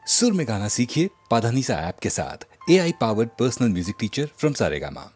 सुर में गाना सीखिए पाधानीसा ऐप के साथ। AI powered personal music teacher from Saregama.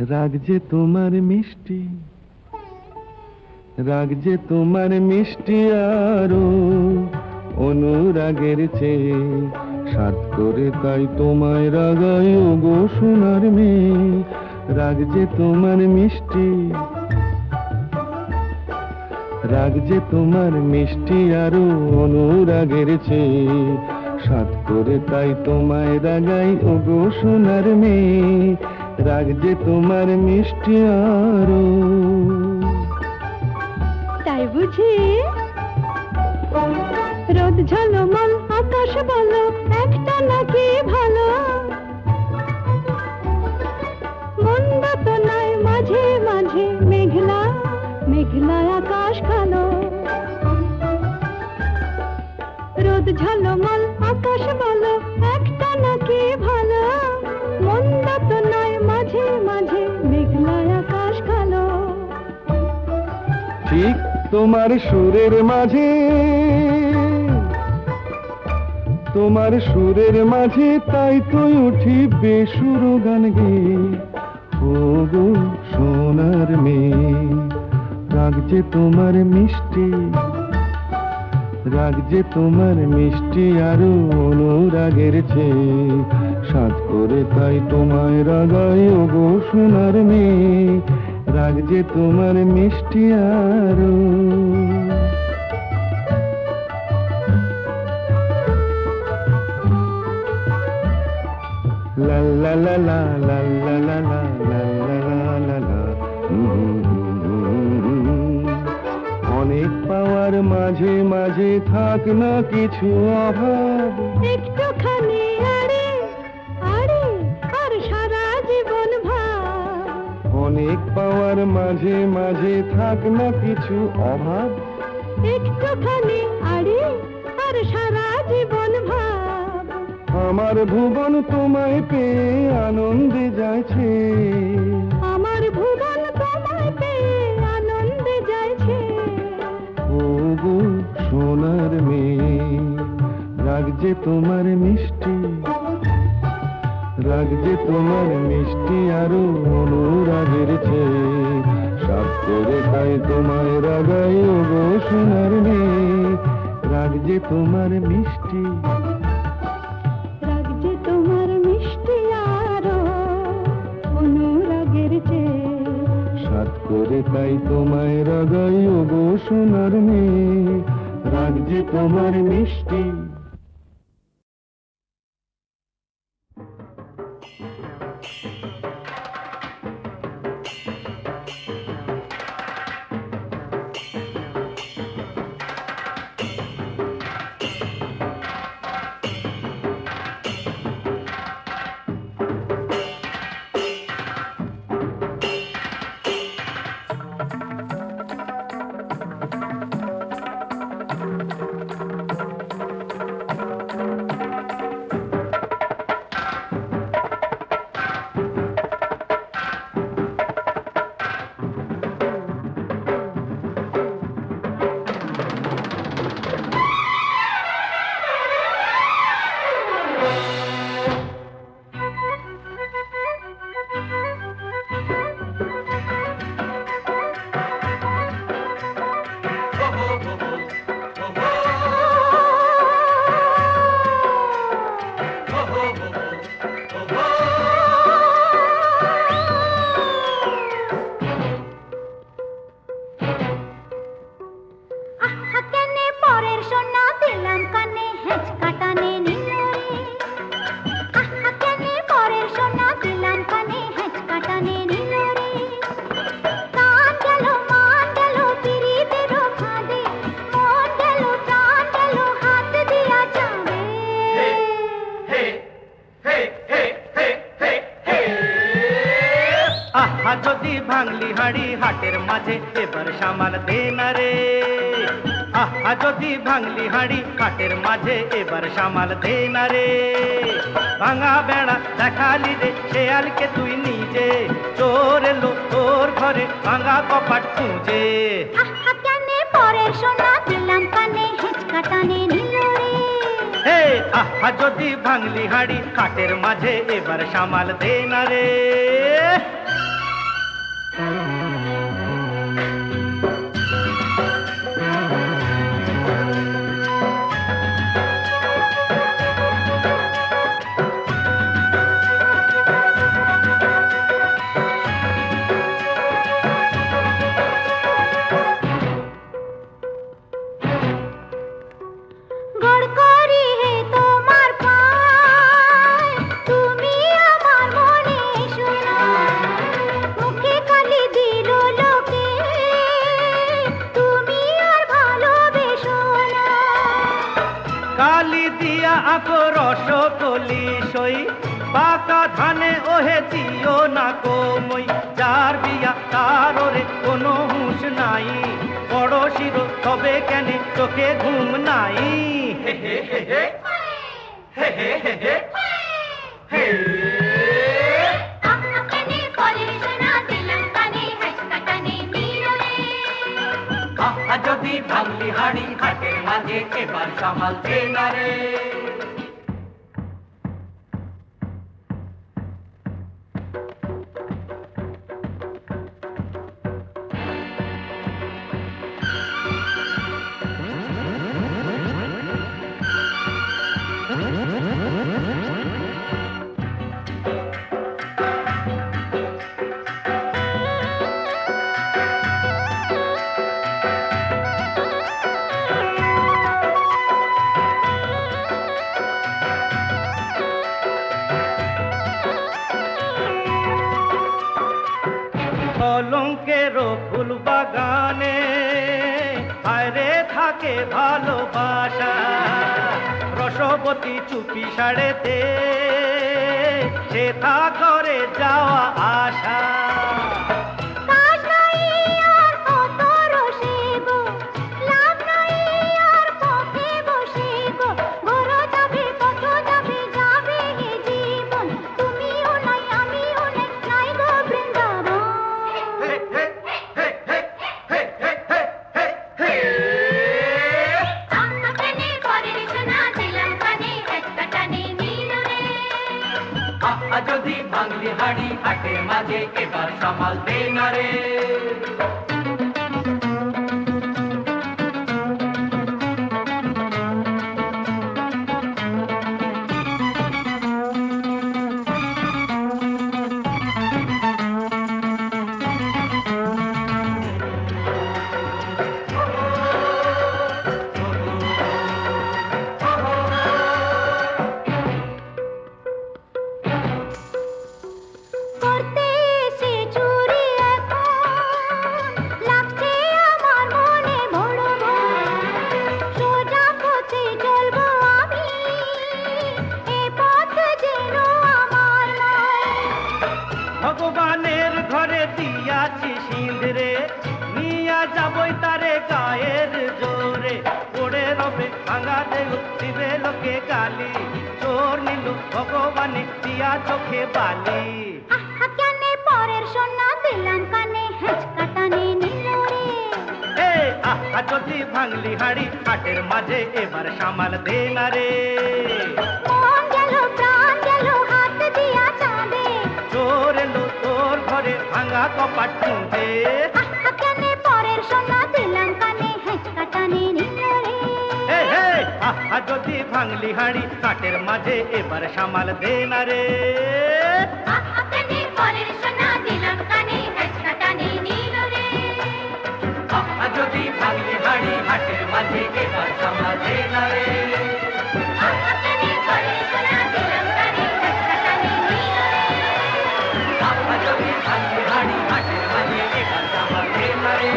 রাগ যে তোমার মিষ্টি, রাগ যে তোমার মিষ্টি আরো অনুরাগের চেয়ে সাত করে তাই তোমায় রাগাই ওগো সোনার মেয়ে। রাগ যে তোমার মিষ্টি, রাগ যে তোমার মিষ্টি আরো অনুরাগের চেয়ে সাত করে তাই তোমায় রাগাই ওগো সোনার মেয়ে। রাগ যে তোমার মিষ্টি আরো। তাই বুঝি রোদ ঝলমল আকাশ বলো একটা নাকি ভালো, মন্দ তো নয় মাঝে মাঝে মেঘলা মেঘলা আকাশ কালো। রোদ ঝলমল আকাশ বলো একটা নাকি ভালো, মন্দ তো নয় মাঝে মাঝে মেঘলা আকাশ কালো। ঠিক তোমার সুরের মাঝে, তোমার সুরের মাঝে তাই তো উঠি বেসুর গান গেয়ে ও গো সোনার মেয়ে। রাগ যে তোমার মিষ্টি, রাগ যে তোমার মিষ্টি আরো অনুরাগের চেয়ে সাত করে তাই তোমায় রাগাই ও গো সোনার মেয়ে। রাগ যে তোমার মিষ্টি আরো। লা লা লা লা লা লা লা লা লা লা লা লা। অনেক পাওয়ার মাঝে মাঝে থাক না কিছু অভাব, একটুখানি আরে আরে আর সারা জীবন ভাব। অনেক পাওয়ার মাঝে মাঝে থাক না কিছু অভাব, একটুখানি আরে আর সারা জীবন ভাব। আমার ভুবন তোমায় পেয়ে আনন্দে যাইছে, আমার ভুবন তোমায় পেয়ে আনন্দে যাইছে। ও গো সোনার মেয়ে। রাগ যে তোমার মিষ্টি, রাগ যে তোমার মিষ্টি আরো অনুরাগের চেয়ে সাত করে তাই তোমায় রাগাই ও গো সোনার মেয়ে। রাগ যে তোমার মিষ্টি, রাগ যে তোমার মিষ্টি আরো অনুরাগের চেয়ে সাত করে তাই তোমায় রাগাই ও গো সোনার মেয়ে। রাগ যে তোমার মিষ্টি। আহা যদি ভাঙলি হাড়ি হাটের মাঝে এবার সামাল দে না রে। আহা যদি ভাঙলি হাড়ি হাটের মাঝে এবার সামাল দে না রে। ভাঙা বেড়া দেখালি রে শেয়ালকে তুই নিজে, চোর এলো তোর ঘরে ভাঙা কপাট খুঁজে। আহা কেনে পরের সোনা দিলাম কানে হেঁচকাটানে নিল রে। হে আহা যদি ভাঙলি হাড়ি হাটের মাঝে এবার সামাল দে না রে। আঁকো রসকলি সই পাকা ধানে ওহে দিও না কমই যার বিয়া তার ওরে কোনো হুঁশ নাই বড় শিরো তবে কেনে চোখে ঘুম নাই হে হে হে হে হে হে হে হে হে যদি ভাঙলি হাড়ি হাটের মাঝে এবার সামাল দে না রে কলঙ্কেরও ফুল বাগানে হায়রে থাকে ভালোবাসা রসবতী চুপি সাড়েতে সে থা করে যাওয়া আশা যদি ভাঙলি হাড়ি হাটের মাঝে এবার সামাল দে না রে ভগবানের ঘরে দিয়াছি সিঁদরে নিয়া যাবই তারে গায়ের জোরে পড়ে রবে ভাঙা দেহ দিবে লোকে গালি চোর নিল ভগবানে দিয়া চোখে বালি কেনে পরের সোনা দিলাম কানে হেঁচকাটানে নিল রে আহা যদি ভাঙলি হাড়ি হাটের মাঝে এবার সামাল দে না রে মন গেল প্রাণ গেল হাত দিয়া চাঁদে চোর এলো তোর ঘরে ভাঙা কপাট খুঁজে কেনে পরের সোনা দিলাম কানে হেঁচকাটানে নিল রে আহা যদি ভাঙলি হাড়ি হাটের মাঝে এবার সামাল দে না রে কেনে পরের সোনা দিলাম কানে হেঁচকাটানে নিল রে আহা যদি ভাঙলি হাড়ি হাটের মাঝে এবার সামাল দে না রে কেনে পরের সোনা দিলাম কানে হেঁচকাটানে নিল রে আহা যদি ভাঙলি হাড়ি হাটের মাঝে এবার সামাল দে না রে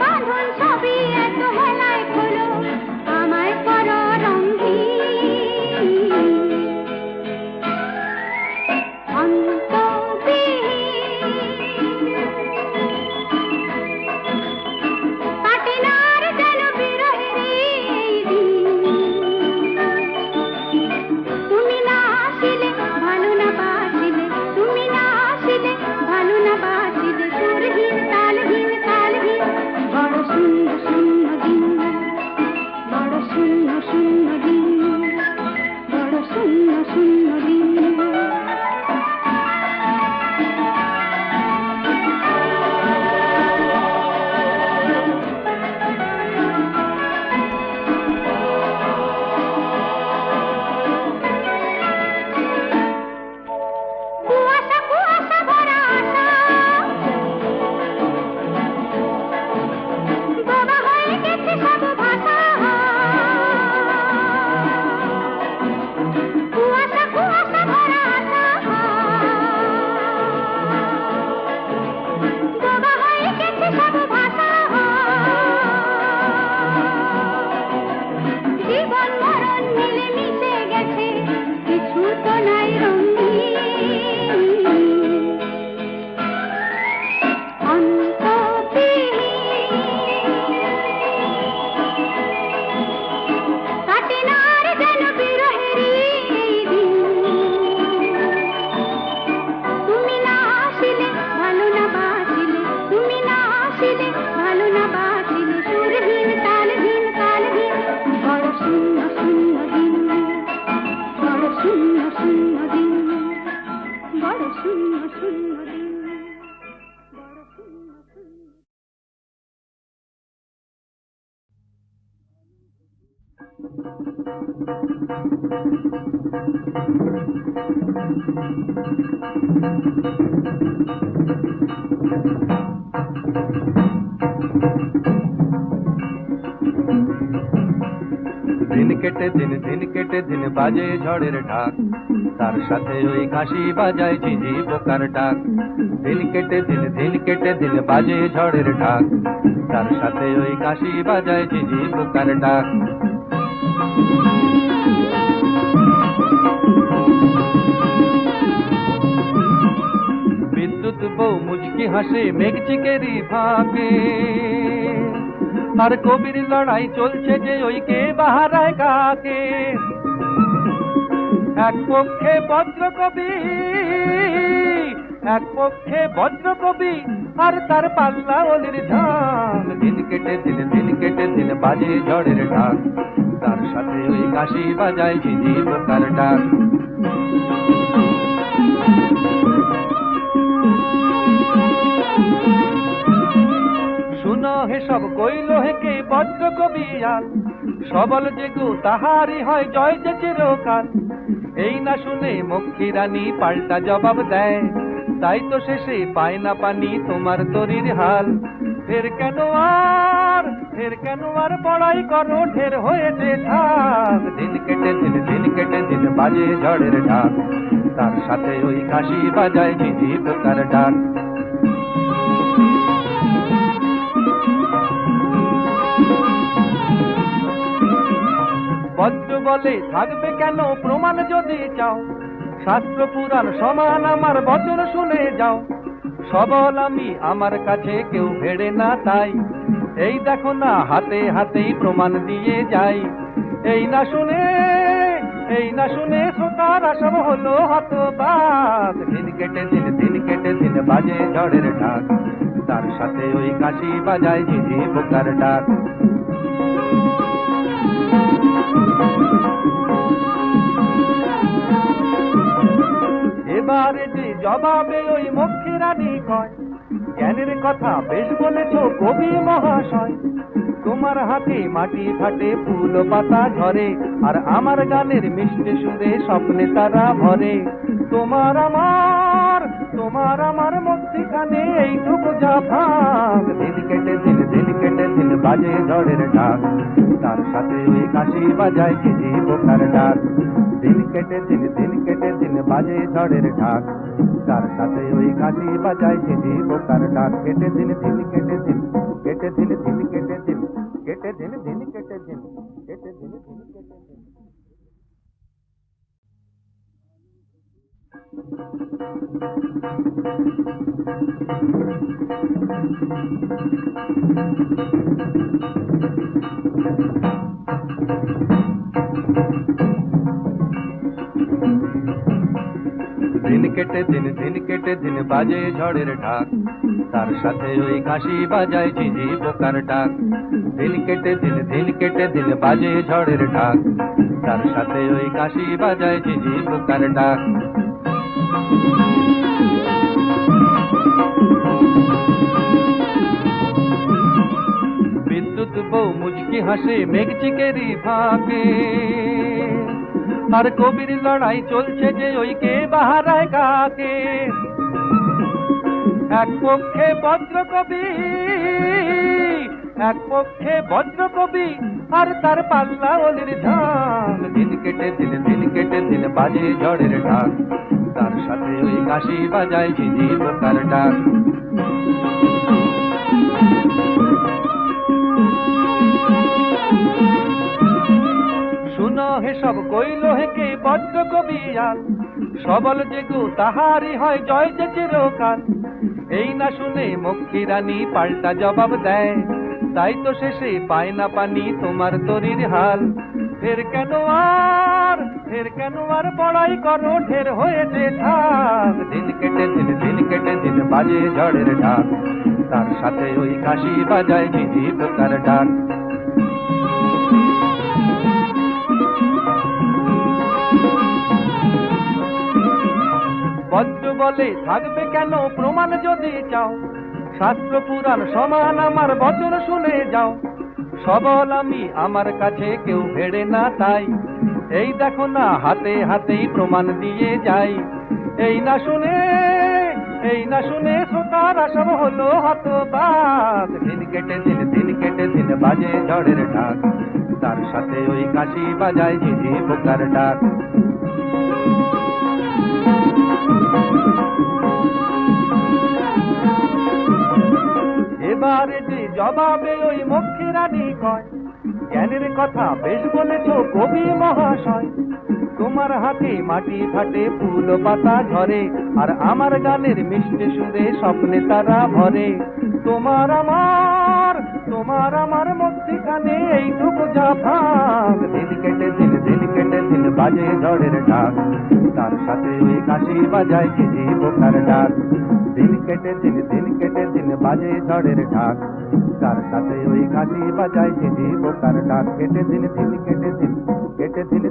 বাঁধন সবই দিন কেটে দিন বাজে ঝড়ের ঢাক, তার সাথে ওই কাশি বাজায় ঝিঝি পোকার ডাক। দিন কেটে দিন বাজে ঝড়ের ঢাক, তার সাথে ওই কাশি বাজায় ঝিঝি পোকার ডাক। বিদ্যুৎ বউ মুচকি হাসে মেঘ চিকেরি ফাঁকে, আর কবির লড়াই চলছে যে ওই কে বাহারায় কাকে। এক পক্ষে বজ্রকবি, এক পক্ষে বজ্রকবি, আর তার পাল্লা অলির ধান। দিন কেটে দিন বাজে ঝড়ের ঢাক, তার সাথে ওই কাশি বাজায় ঝিঝি পোকার ডাক। শুনো হে সব কইল হে কে বজ্র কবিয়াল, সবল যে গো তাহারি হয় জয় যে চিরকাল। এই না শুনে মক্ষী রানী পাল্টা জবাব দেয়, তাই তো শেষে পায় না পানি তোমার তরির হাল। ফের কেন আর বড়াই করো, ঢের হয়েছে ঢাক। দিন কেটে দিন বাজে ঝড়ের ঢাক, তার সাথে ওই কাশি বাজায় ঝিঝি পোকার ডাক। বজ্র বলে থাকবে কেন প্রমাণ যদি চাও, শাস্ত্র পুরাণ সমান আমার বচন শুনে যাও। সবল আমি আমার কাছে কেউ ভেড়ে না তাই, এই দেখো না হাতে হাতেই প্রমাণ দিয়ে যাই। এই না শুনে শ্রোতার সব হলো হতবাক। দিন কেটে দিন বাজে ঝড়ের ঢাক, তার সাথে ওই কাশি বাজায় ঝিঝি পোকার ডাক। এবারে যে জবাবে ওই মক্ষী রানী কয়, জ্ঞানের কথা বেশ বলেছ কবি মহাশয়। তোমার হাতে মাটি ফাটে ফুল পাতা ঝরে, আর আমার গানের মিষ্টি সুরে স্বপ্নে তারা ভরে। তোমার আমার মধ্যিখানে এইটুকু যা ভাগ। দিন কেটে দিন বাজে ঝড়ের ঢাক, তার সাথে ওই কাশি বাজায় ঝিঝি পোকার ডাক। দিন কেটে দিন বাজে ঝড়ের ঢাক, তার সাথে ওই কাশি বাজায় ঝিঝি পোকার ডাক। কেটে দিন কেটে দিন কেটে দিন কেটে দিন কেটে দিন কেটে দিন কেটে দিন কেটে দিন। দিন কেটে দিন বাজে ঝড়ের ঢাক, তার সাথে ওই কাশি বাজায় ঝিঝি পোকার ডাক। দিন কেটে দিন বাজে ঝড়ের ঢাক, তার সাথে ওই কাশি বাজায় ঝিঝি পোকার ডাক। বিদ্যুৎ বউ মুচকি হাসে মেঘ চিকেরি ফাঁকে, আর কবির লড়াই চলছে যে ওই কে বাহারায় কাকে। এক পক্ষে বজ্রকবি, আর তার পাল্লা অলির ধান। দিন কেটে দিন বাজে ঝড়ের ঢাক, তার সাথে ওই কাশি বাজায় ঝিঝি পোকার ডাক। শুনো হে সব কইল হে কে বজ্র কবিয়াল, সবল যে গো তাহারি হয় জয় যে চিরকাল। এই না শুনে মক্ষী রানী পাল্টা জবাব দেয়, তাই তো শেষে পায় না পানি তোমার তরির হাল। ফের কেন আর বড়াই করো, ঢের হয়েছে ঢাক। দিন কেটে দিন বাজে ঝড়ের ঢাক, তার সাথে ওই কাশি বাজায় ঝিঝি পোকার ডাক। বজ্র বলে থাকবে কেন প্রমাণ যদি চাও, শাস্ত্র পুরাণ সমান আমার বচন শুনে যাও। সবল আমি, আমার কাছে কেউ ভেড়ে না তাই। এই দেখো না হাতে হাতেই প্রমাণ দিয়ে যাই। এই না শুনে, এই না শুনে শ্রোতারা সব হলো হতবাক। দিন কেটে দিন, দিন কেটে দিন, বাজে ঝড়ের ঢাক, তার সাথে ওই কাশি বাজায় ঝিঝি পোকার ডাক। এবারে যে জবাবে ওই মক্ষী রানী কয়, জ্ঞানের কথা বেশ বলেছ কবি মহাশয়। তোমার হাতে মাটি ফাটে, ফুল পাতা ঝরে, আর আমার গানের মিষ্টি সুরে স্বপ্নে তারা ভরে। তোমার আমার, তোমার আমার মধ্যখানে এইটুকু যা ভাগ। দিন কেটে দিন, দিন কেটে দিন, বাজে ঝড়ের ঢাক, তার সাথে ওই কাশি বাজায় ঝিঝি পোকার ডাক। দিন কেটে দিন, দিন কেটে দিন, বাজে ঝড়ের ঢাক, তার সাথে ওই কাশি বাজায় ঝিঝি পোকার ডাক। কেটে দিন, দিন কেটে দিন, কেটে দিন,